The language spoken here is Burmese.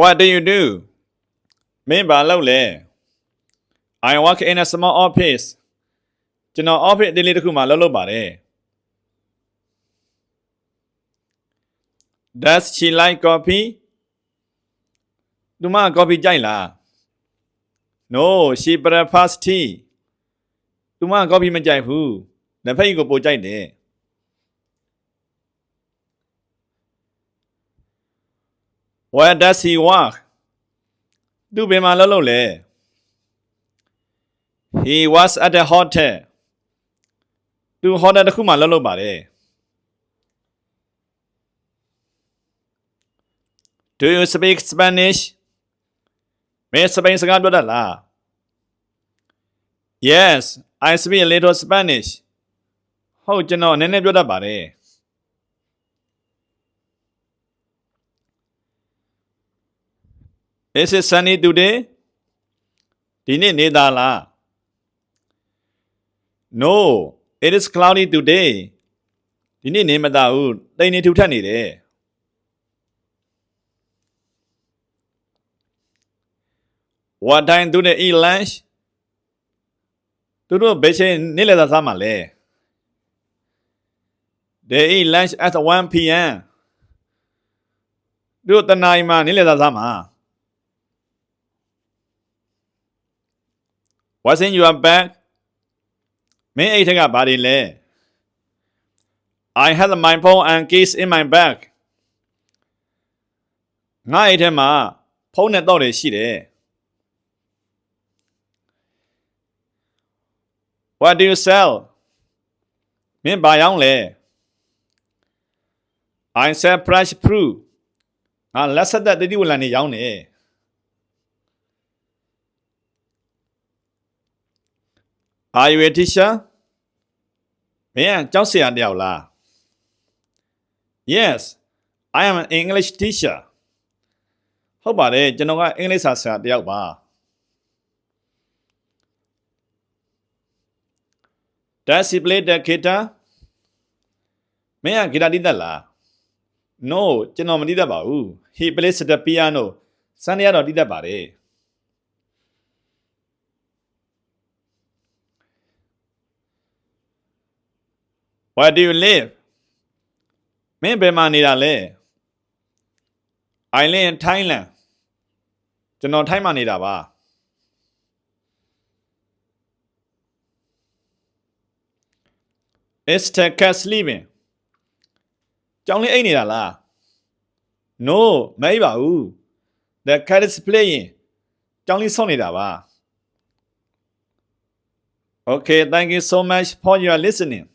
What do you do? မင်းဘာလုပ်လဲ I work in a small office. ကျွန်တော် office အသေးလေးတစ်ခုမှာလုပ်ပါတယ် Does she like coffee? သူမ coffee ကြိုက်လား No, she prefers tea. သူမ coffee မကြိုက်ဘူးလက်ဖက်ရည်ကိုပိုကြိုက်တယ် Where does he work? သူဘယ်မှာလုပ်လဲ He was at a hotel. သူ hotel တစ်ခုမှာလုပ်ပါတယ် Do you speak Spanish? မင်းစပိန်စကားပြောတတ်လား Yes, I speak a little Spanish. ဟုတ်ကျွန်တော်နည်းနည်းပြောတတ်ပါတယ် Is it sunny today? ဒီနေ့နေသားလား No, it is cloudy today. ဒီနေ့နေမသားဘူးတိမ်နေထူထပ်နေတယ် What time do they eat lunch? သူတို့ဘယ်ချိန်နေ့လည်စာစားမှာလဲ They eat lunch at 1 p.m. သူတို့တနာရီမှာနေ့လည်စာစားမှာ What's in your bag? မင်းအိတ်ထက်ကဘာတွေလဲ I have my phone and keys in my bag. ငါအိတ်ထဲမှာဖုန်းနဲ့တော့တွေရှိတယ် What do you sell? မင်းဘာရောင်းလဲ I sell fresh fruit. ငါလက်ဆက်သက်တတိဝလံနေရောင်းတယ် Are you a teacher? မင်းကကျောင်းဆရာတယောက်လား Yes, I am an English teacher. ဟုတ်ပါတယ်ကျွန်တော်ကအင်္ဂလိပ်စာဆရာတယောက်ပါ Does he play the guitar? မင်းကဂီတာတီးတတ်လား No ကျွန်တော်မတီးတတ်ပါဘူး He plays the piano. စန်းရတော့တီးတတ်ပါတယ် Where do you live? မင်းဘယ်မှာနေတာလဲ I live in Thailand. ကျွန်တော်ထိုင်းမှာနေတာပါ Is the cat sleeping? ကျောင်းလေးအိပ်နေတာလား No မအိပ်ပါဘူး The cat is playing. ကျောင်းလေးဆော့နေတာပါ Okay, thank you so much for your listening.